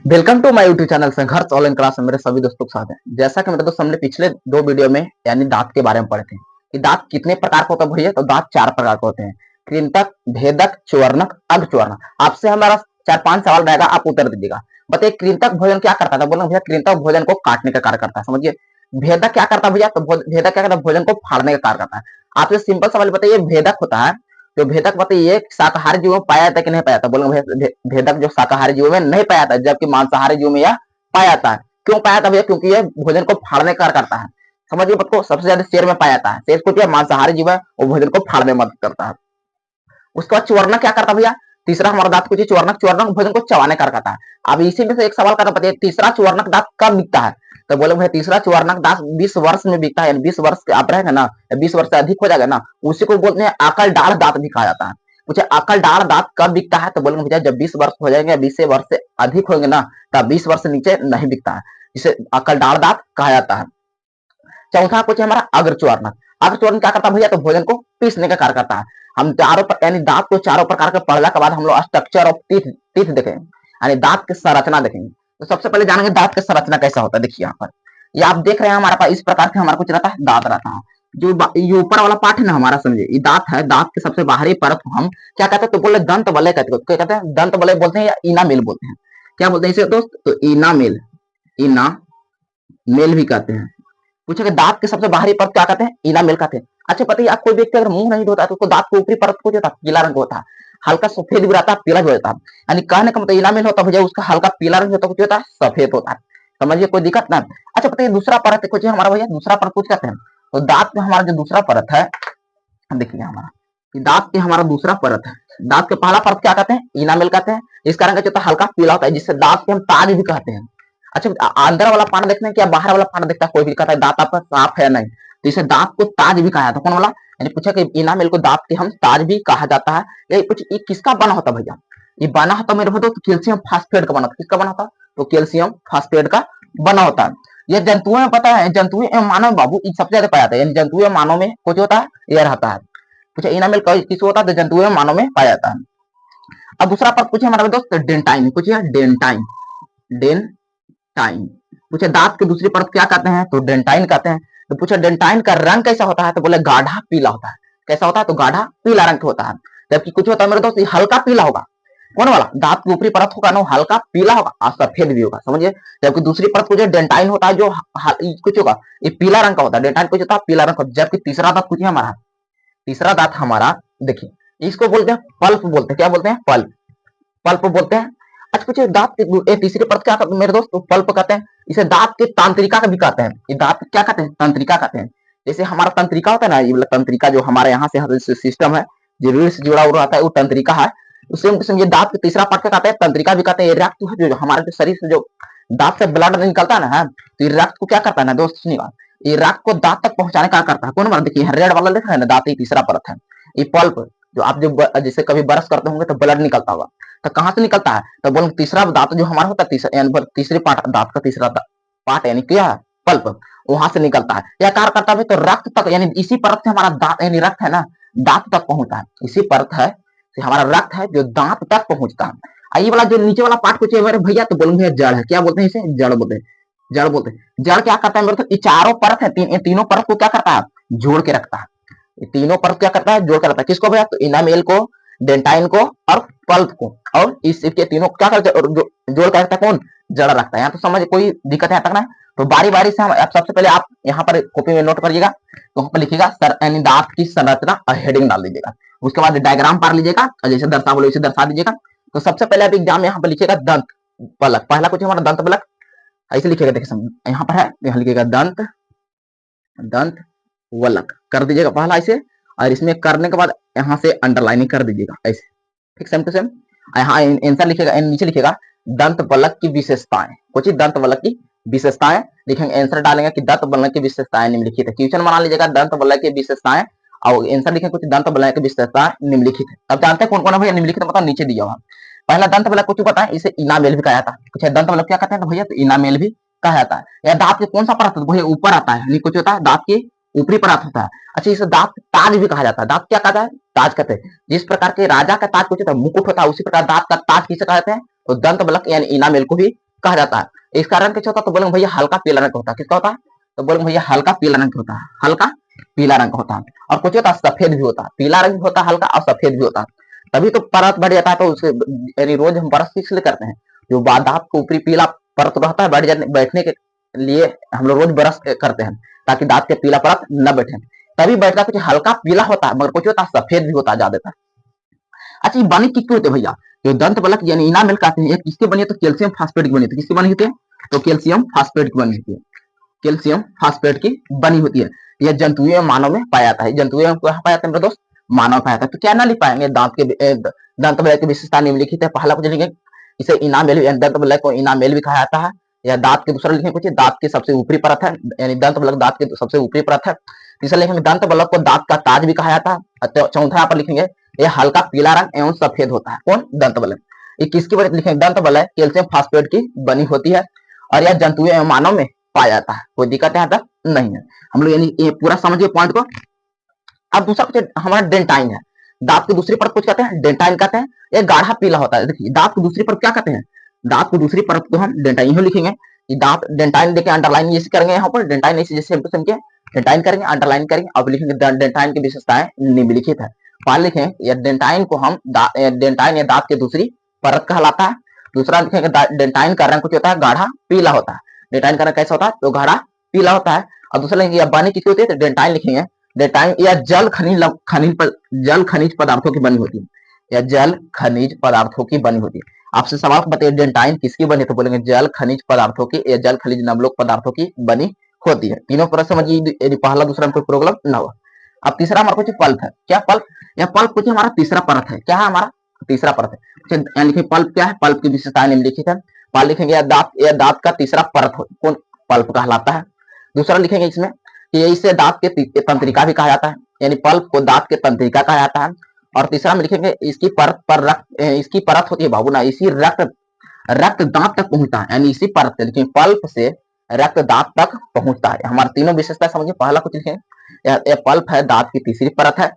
Welcome to my YouTube channel Sangharsh online class में मेरे सभी दोस्तों के साथ है। जैसा कि मेरे दोस्त हमने पिछले दो वीडियो में यानी दांत के बारे में पढ़े थे कि दांत कितने प्रकार के होते हैं भैया। तो दांत चार प्रकार के होते हैं, कृंतक, भेदक, च्वर्णक, अर्धच्वर्णक। आपसे हमारा 4-5 सवाल रहेगा, आप उत्तर दीजिएगा। बताइए कृंतक भोजन क्या करता था। बोलो भैया कृंतक भोजन को काटने का कार्य करता है, समझिए। भेदक क्या करता है भैया, तो भेदक क्या करता है, भोजन को फाड़ने का कार्य करता है। आपसे सिंपल सवाल बताइए, भेदक होता है जो भेदक बताइए शाकाहारी जीवों में पाया जाता है कि नहीं पाया जाता। बोलो भैया भेदक जो शाकाहारी जीवों में नहीं पाया जाता है, जबकि मांसाहारी जीवों में यह पाया जाता है। क्यों पाया जाता है भैया, क्योंकि यह भोजन को फाड़ने का कार्य करता है। समझिए बात को, सबसे ज्यादा शेर में पाया जाता है। शेर को मांसाहारी जीव है, वो भोजन को फाड़ने में मदद करता है। उसके बाद च्वर्णक क्या करता है भैया, तीसरा हमारा दांत कुछ च्वर्णक, च्वर्णक भोजन को चबाने का करता है। अब इसी में से एक सवाल करना पड़ता है, तीसरा च्वर्णक दांत कब बिकता है। तो बोले भाई तीसरा च्वर्णक दांत 20 वर्ष में बिकता है, 20 वर्ष के आप रहेगा ना, 20 वर्ष से अधिक हो जाएगा ना, उसी को बोलते हैं अकल डाढ़ दांत भी कहा जाता है। मुझे अकल डाढ़ दांत कब बिकता है, तो बोलेंगे भैया जब 20 वर्ष हो जाएंगे, 20 वर्ष से अधिक होंगे ना, तब 20 वर्ष से नीचे नहीं बिकता है, इसे अकल डाढ़ दांत कहा जाता है। चौथा कुछ हमारा अग्रच्वर्णक। अग्रच्वर्णक क्या करता है भैया, तो भोजन को पीसने का कार्य करता है। हम चारों यानी दांत को चारों प्रकार के पढ़ने के बाद हम लोग स्ट्रक्चर ऑफ टीथ टीथ देखेंगे, यानी दांत की संरचना देखेंगे। तो सबसे पहले जानेंगे दांत की संरचना कैसा होता है। देखिए यहाँ पर ये आप देख रहे हैं, हमारे पास इस प्रकार के हमारा कुछ रहता है, दांत रहता है। जो ये ऊपर वाला पार्ट है ना हमारा, समझिए ये दांत है, दांत के सबसे बाहरी परत को हम क्या कहते हैं, तो बोले दंत वलय कहते हैं। क्या कहते हैं, दंत वलय बोलते हैं या इनामेल बोलते हैं। क्या बोलते हैं इसे दोस्त, तो इनामेल, इना मेल भी कहते हैं। पूछेगा दांत के सबसे बाहरी परत क्या कहते हैं, इनामेल कहते हैं। अच्छा पता है, आप कोई व्यक्ति अगर मुंह नहीं धोता तो उसको दांत के ऊपरी परत को जो होता है पीला रंग होता है, हल्का सफेद भी रहता है, पीला भी होता है। यानी कहने का मतलब इनामेल होता है उसका हल्का पीला रंग होता है, कुछ होता है सफेद होता है। समझिए कोई दिक्कत ना। अच्छा पता है दूसरा परत कुछ हमारा भैया, दूसरा परत कुछ कहते हैं। तो दांत में हमारा जो दूसरा परत है, देखिए हमारा दांत के हमारा दूसरा परत है। दांत के पहला परत क्या कहते हैं, इनामेल कहते हैं। इसका रंग जो होता है हल्का पीला होता है, जिससे दांत को हम ताज भी कहते हैं। अच्छा अंदर वाला पाना देखते हैं क्या, बाहर वाला पाना देखता है कोई भी, कहता है दांत आपका साफ है नहीं, तो इसे दांत को ताज भी कहा जाता है। कौन वाला, यानी पूछा कि इनामेल को दांत के हम ताज भी कहा जाता है। ये कुछ ये किसका बना होता है भैया, ये बना होता मेरे को तो कैल्शियम फास्फेट का बना होता। किसका बना होता, तो कैल्शियम फास्फेट का बना होता है। ये जंतुओं में पता है, जंतुओं एवं मानव में बाबू सबसे ज्यादा पाया जाता है, यानी जंतुओं एवं मानव में कुछ होता है, यह रहता है। कुछ इनामेल किस होता है, तो जंतुओं एवं मानव में पाया जाता है। अब दूसरा पर पूछे हमारा दोस्त डेंटाइन, कुछ डेंटाइन, डेंटाइन पूछे दांत की दूसरी परत क्या कहते हैं, तो डेंटाइन कहते हैं। तो पूछे डेंटाइन का रंग कैसा होता है, तो बोले गाढ़ा पीला होता है। कैसा होता है, तो गाढ़ा पीला रंग का होता है। जबकि कुछ होता है मेरे दोस्त हल्का पीला होगा। कौन वाला, दांत की ऊपरी परत होगा ना हल्का पीला होगा और सफेद भी होगा, समझिए। जबकि दूसरी परत को जो डेंटाइन होता है जो कुछ होगा ये पीला रंग का होता है, डेंटाइन कुछ होता है पीला रंग का। जबकि तीसरा दांत कुछ है हमारा, तीसरा दांत हमारा देखिए इसको बोलते हैं पल्प, बोलते हैं क्या बोलते हैं, पल्प, पल्प बोलते हैं। अच्छा कुछ दांत की तीसरी परत क्या कहते हैं मेरे दोस्त, पल्प कहते हैं। इसे दांत के तंत्रिका का भी कहते हैं, ये दांत क्या कहते हैं, तंत्रिका कहते हैं। जैसे हमारा तंत्रिका होता है ना, ये तंत्रिका जो हमारे यहाँ से सिस्टम है, जो रीढ़ से जुड़ा हुआ रहता है वो तंत्रिका है। सेम टू सेम ये दांत का तीसरा पार्ट क्या कहते हैं, तंत्रिका भी कहते हैं। ये रक्त है जो हमारे शरीर से जो दांत से ब्लड निकलता है ना, तो ये रक्त को क्या करता है ना दोस्त, सुनिएगा, ये रक्त को दांत तक पहुंचाने का करता है। कौन वाला, देखिए रेड वाला लिखा है ना, दांत की तीसरा परत है। ये पल्प जो आप जो जैसे कभी ब्रश करते होंगे तो ब्लड निकलता होगा, तो कहाँ से निकलता है, तो बोल तीसरा दांत जो हमारा होता है, तीसरे पार्ट दांत का तीसरा पार्ट यानी क्या है, पल्प, वहां से निकलता है। यह कार्य करता है तो रक्त तक, यानी इसी परत से हमारा दांत यानी रक्त है ना, दांत तक पहुंचता है। इसी परत है हमारा रक्त है जो दांत तक पहुंचता है। ये वाला जो नीचे वाला पार्ट कुछ है मेरे भैया, तो बोलेंगे भैया जड़ है। क्या बोलते हैं इसे, जड़ बोलते हैं। जड़ बोलते हैं। जड़ क्या करता है मेरे, तो चारों परत है, तीनों परत को क्या करता है, जोड़ के रखता है। तीनों परत क्या करता है, जोड़ कर रखता है। किसको भैया, तो इनामेल को, डेंटाइन को और पल्प को, और इसके तीनों क्या करते हैं, जोड़ कर रखता है। कौन, जड़ रखता है। यहाँ तो समझ कोई दिक्कत है तक ना। तो बारी बारी से हम सबसे पहले आप यहाँ पर कॉपी में नोट करिएगा, तो वहां पर लिखिएगा यानी दांत की संरचना और हेडिंग डाल दीजिएगा। उसके बाद डायग्राम पार लीजिएगा और जैसे दर्शा बोले वैसे दर्शा दीजिएगा। तो सबसे पहले आप एग्जाम में यहाँ पर लिखिएगा दंत पलक, पहला कुछ हमारा दंत पलक ऐसे लिखिएगा। देखिए यहाँ पर है, यहाँ लिखिएगा दंत, दंत वलक कर दीजिएगा पहला ऐसे, और इसमें करने के बाद यहाँ से अंडरलाइनिंग कर दीजिएगा ऐसे, ठीक, सेम टू सेम। यहाँ आंसर लिखिएगा, नीचे लिखिएगा दंत वलक की विशेषताएं, कुछ दंत वलक की विशेषताएं लिखेंगे। आंसर डालेंगे कि दंत वलक की विशेषताएं निम्नलिखित है। क्वेश्चन बना लीजिएगा दंत वलक की विशेषताएं, और आंसर लिखेंगे कुछ दंत वलक की विशेषताएं निम्नलिखित है। अब जानते हैं कौन कौन है भैया निम्नलिखित, मतलब नीचे दिया हुआ। पहला दंत वलक कुछ पता है, इसे इनामेल भी कहा जाता है। कुछ दंत वलक क्या कहते हैं, तो भैया तो इनामेल भी कहा जाता है। या दांत के कौन सा परत भैया, ऊपर आता है, कुछ होता है दांत के ऊपरी परत होता है। अच्छा इसे दांत ताज भी कहा जाता है। दांत क्या कहता है, ताज कहते हैं। जिस प्रकार के राजा का ताज कुछ होता है, मुकुट होता है, उसी प्रकार दांत का ताज किसे कहते हैं, तो दंत वलक यानी इनामेल को भी कहा जाता है। इस कारण कैसे होता है तो बोलेंगे भैया हल्का पीला रंग होता है। किसका होता है तो बोलेंगे भैया हल्का पीला रंग होता है, हल्का पीला रंग होता है। और कुछ होता है सफेद भी होता है, पीला रंग भी होता है हल्का और सफेद भी होता है, तभी तो परत बढ़ जाता है। तो उसे यानी रोज हम ब्रश इसलिए करते हैं, जो दांत को ऊपरी पीला परत रहता है बढ़ जाने बैठने के लिए हम लोग रोज ब्रश करते हैं ताकि दांत के पीला परत न बैठे, तभी बैठता कुछ हल्का पीला होता है, मगर कुछ होता है सफेद भी होता है ज्यादातर। अच्छा ये बनी किसके होते हैं भैया, जो दंत बलक यानी इनामेल कहते हैं, ये किसके बनी है तो कैल्शियम फास्फेट की बनी होती है। किसकी बनी होती है तो कैल्शियम फास्फेट की बनी होती है, कैल्शियम फास्फेट की बनी होती है। यह जंतुओं मानव में पाया जाता है। जंतुओं में कहाँ पाया जाता है मेरे दोस्त, मानव पाया जाता है। तो क्या ना लिख पाएंगे दांत के दंत बलक की विशेषता निम्नलिखित है। पहला कुछ लिखेंगे इसे इनामेल, दंत बलक को इनामेल भी कहा जाता है। या दांत के दूसरा लिखेंगे कुछ दांत की सबसे ऊपरी परत है, यानी दंत बलक दांत की सबसे ऊपरी परत है। तीसरा लिखेंगे दंत बलक को दांत का ताज भी कहा जाता है। चौथा यहाँ पर लिखेंगे यह हल्का पीला रंग एवं सफेद होता है। कौन दंत बलक, ये किसकी बनी लिखेंगे दंत बलक कैल्शियम फास्फेट की बनी होती है और यह जंतुओं एवं मानव में पाया जाता है। कोई दिक्कत यहाँ तक नहीं है। हम लोग यानी ये पूरा समझिए पॉइंट को। अब दूसरा कुछ हमारा डेंटाइन है, दांत की दूसरी परत कुछ कहते हैं डेंटाइन कहते हैं। ये गाढ़ा पीला होता है। देखिए दांत की दूसरी परत क्या कहते हैं, दांत की दूसरी परत को हम डेंटाइन ही लिखेंगे। ये दांत डेंटाइन देखिए अंडरलाइन ये करेंगे यहाँ पर डेंटाइन ऐसे जैसे सेम के डेंटाइन करेंगे अंडरलाइन करेंगे। अब लिखेंगे डेंटाइन की विशेषताएं निम्नलिखित है। पहले लिखें या डेंटाइन को हम डेंटाइन या दांत की दूसरी परत कहलाता है। दूसरा लिखेंगे डेंटाइन का रंग कुछ होता है गाढ़ा पीला होता है। डेंटाइन का रंग कैसा होता है तो गाढ़ा पीला होता है। और दूसरा लिखेंगे या बनी किसकी होती है तो डेंटाइन लिखेंगे, डेंटाइन या जल खनिज पदार्थों की बनी होती है, या जल खनिज पदार्थों की बनी होती है। आपसे सवाल बताइए डेंटाइन किसकी बनी तो बोलेंगे जल खनिज पदार्थों की या जल खनिज नवलोक पदार्थों की बनी होती है। तीनों पर समझिए यदि पहला दूसरा में कोई प्रॉब्लम ना हो। अब तीसरा हमारा कुछ पल्प है। क्या पल्प, या पल्प कुछ हमारा तीसरा परत है। क्या है हमारा तीसरा परत है। यहाँ लिखिए पल्प क्या है, पल्प की विशेषताएं निम्नलिखित है। पहले लिखेंगे या दांत का तीसरा परत हो कौन पल्प कहलाता है। दूसरा लिखेंगे इसमें कि इसे दांत के तंत्रिका भी कहा जाता है, यानी पल्प को दांत के तंत्रिका कहा जाता है। और तीसरा में लिखेंगे इसकी परत पर रक्त इसकी परत होती है बाबू ना, इसी रक्त दांत तक पहुंचता है, यानी इसी परत से लिखेंगे पल्प से रक्त दांत तक पहुंचता है। हमारे तीनों विशेषता समझिए। पहला कुछ लिखेंगे यह पल्प है दांत की तीसरी परत है।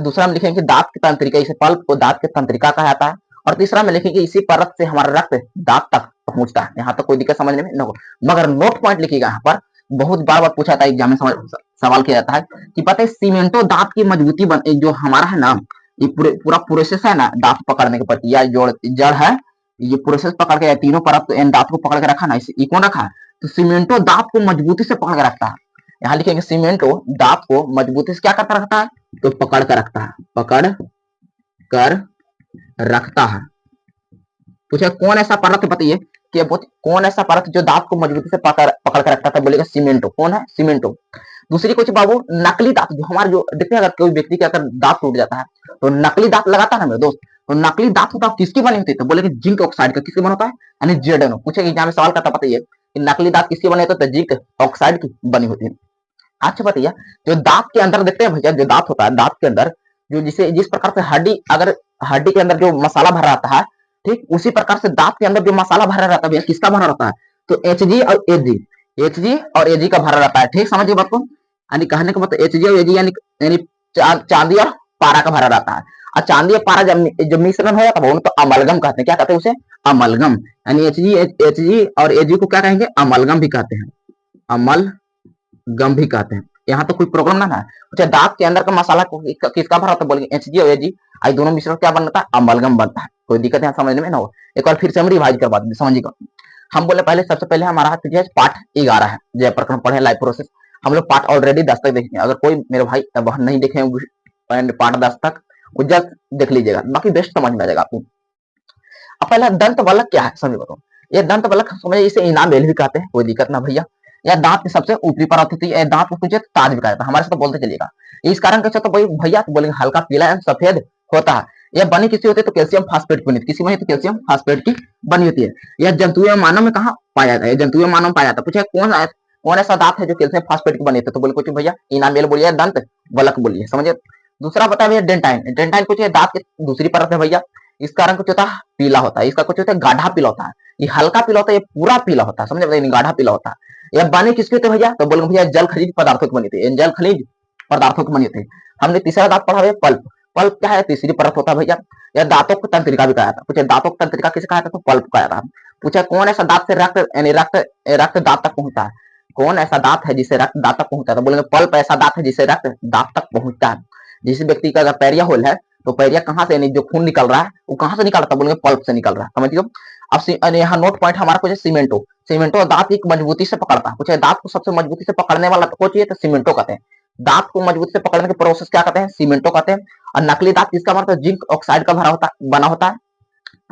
दूसरा में लिखेंगे दांत की तंत्रिका, इसे पल्प को दांत के तंत्रिका कहा जाता है। और तीसरा में लिखेंगे इसी परत से हमारा रक्त दांत तक पहुंचता है। यहाँ तक कोई दिक्कत समझने में न हो, मगर नोट पॉइंट लिखिएगा। यहाँ पर बहुत बार पूछा था एग्जाम में सवाल किया जाता है कि पता है सीमेंटो दांत की मजबूती जो हमारा है ना, ये पूरा प्रोसेस है ना दांत पकड़ने के प्रक्रिया जड़ है, ये प्रोसेस पकड़ के तीनों परत दांत को पकड़ के रखा ना, इसे कौन रखा है तो सीमेंटो दांत को मजबूती से पकड़ के रखता है। यहाँ लिखेंगे सीमेंटो दांत को मजबूती से क्या करता रखता है तो पकड़ कर रखता है, पकड़ कर रखता है। पूछे कौन ऐसा परत बताइए कि कौन ऐसा परत जो दांत को मजबूती से पकड़ कर रखता था, बोलेगा सीमेंटो। कौन है सीमेंटो। दूसरी कुछ बाबू नकली दांत, जो हमारे जो देखते हैं अगर कोई व्यक्ति के अगर दांत टूट जाता है तो नकली दांत लगाता है ना मेरे दोस्त, तो नकली दांत होता है किसकी बनी होती है तो बोलेगा जिंक ऑक्साइड का। किसकी बना होता है यानी जेडनो। पूछेगा एग्जाम में सवाल करता बताइए कि नकली दांत किसकी बने होते हैं तो जिंक ऑक्साइड की बनी होती है। अच्छा बताइए जो दांत के अंदर देखते हैं भैया, जो दांत होता है दांत के अंदर जो जिस प्रकार से हड्डी के अंदर जो मसाला भरा रहता है, ठीक उसी प्रकार से दांत के अंदर जो मसाला भरा रहता है भैया किसका भरा रहता है तो एच जी और एजी का भरा रहता है। ठीक समझिए बात को, यानी कहने का मतलब एच जी और एजी यानी चांदी और पारा का भरा रहता है। और चांदी और पारा जब मिश्रण हो जाता है तो अमलगम कहते हैं। क्या कहते हैं उसे अमलगम, यानी एच जी और एजी को क्या कहेंगे अमलगम भी कहते हैं, अमलगम भी कहते हैं। यहाँ तो कोई प्रॉब्लम ना है। अच्छा दांत के अंदर का मसाला किसका भरा होता है बोलेंगे एच जी और एजी, आई दोनों मिश्रण क्या बनता है अमलगम बनता है। कोई दिक्कत यहाँ समझने में ना हो। एक बार फिर से हम रिवाइज करवा देंगे समझिएगा। हम बोले पहले सबसे पहले हमारा हाथ पाठ 11 है जय प्रकरण पढ़े लाइव प्रोसेस। हम लोग पाठ ऑलरेडी 10 तक देखेंगे। अगर कोई मेरे भाई बहन नहीं देखे पाठ 10 तक वो जल्द देख लीजिएगा, बाकी बेस्ट समझ में आ जाएगा आपको। अब पहला दंत बलक क्या है समझ बताओ। ये दंत बलक समझे इसे इनामेल भी कहते हैं, कोई दिक्कत ना भैया। या दांत की सबसे ऊपरी परत होती है, दांत को कुछ ताज भी कहा जाता है। हमारे साथ बोलते चलिएगा। इस कारण कैसे तो भैया तो बोलेंगे हल्का पीला या सफेद होता है। यह बनी किसी होती है तो कैल्शियम फास्फेट की बनी, किसी बनी तो कैल्शियम फास्फेट की बनी होती है। यह जंतुओं मानव में कहाँ पाया जाता है, जंतुओं मानव में पाया जाता है। पूछे कौन ऐसा दांत है जो कैल्शियम फास्फेट की बनी है तो बोले कुछ भैया इनामेल बोलिए दंत बलक बोलिए समझे। दूसरा बता भैया डेंटाइन कुछ दांत की दूसरी परत है भैया। इसका रंग कुछ होता है पीला होता है, इसका कुछ होता है गाढ़ा पीला होता है। ये हल्का पीला होता है, ये पूरा पीला होता है समझे, गाढ़ा पीला होता है। यह बनी किसकी होती है भैया तो बोलेंगे भैया जल खनिज पदार्थों की बनी थी, जल खनिज पदार्थों की बनी थी। हमने तीसरा दांत पढ़ा है पल्प। पल्प क्या है तीसरी परत होता है भैया। यह दांतों की तंत्रिका भी कहा जाता है। कुछ दांतों की तंत्रिका किसे कहा जाता है तो पल्प कहा जाता है। पूछा कौन ऐसा दांत से रक्त यानी रक्त दांत तक पहुंचता है, कौन ऐसा दांत है जिसे रक्त दांत तक पहुंचता है, तो बोलेंगे पल्प ऐसा दांत है जिसे रक्त दांत तक पहुंचता है। जिस व्यक्ति का अगर पैरिया होल है तो पैरिया कहाँ से यानी जो खून निकल रहा है वो कहाँ से निकल रहा है, बोलेंगे पल्प से निकल रहा है, समझिए। अब यहाँ नोट पॉइंट हमारा कुछ सीमेंटो, सीमेंटो दांत की मजबूती से पकड़ता है, पूछे दांत को सबसे मजबूती से पकड़ने वाला तो चाहिए तो सीमेंटो कहते हैं। दांत को मजबूती से पकड़ने के प्रोसेस क्या कहते हैं, सीमेंटो कहते हैं। और नकली दांत किसका बनता है, जिंक ऑक्साइड का बना होता है।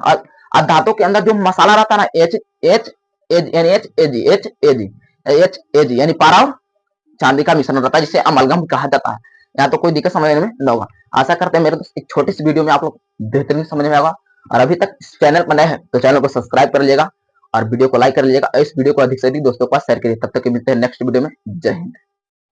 और दांतों के अंदर जो मसाला रहता है ना एच एच यानी एच ए जी यानी पारा और चांदी का मिश्रण रहता है जिसे अमलगम कहा जाता है। यहाँ तो कोई दिक्कत समझने में न होगा। आशा करते हैं मेरे दोस्त एक छोटी सी वीडियो में आप लोग बेहतरीन समझ में आएगा। और अभी तक इस चैनल पर नए हैं तो चैनल को सब्सक्राइब कर लीजिएगा और वीडियो को लाइक कर लीजिएगा। इस वीडियो को अधिक से अधिक दोस्तों के पास शेयर करिए। तब तक मिलते हैं नेक्स्ट वीडियो में। जय हिंद।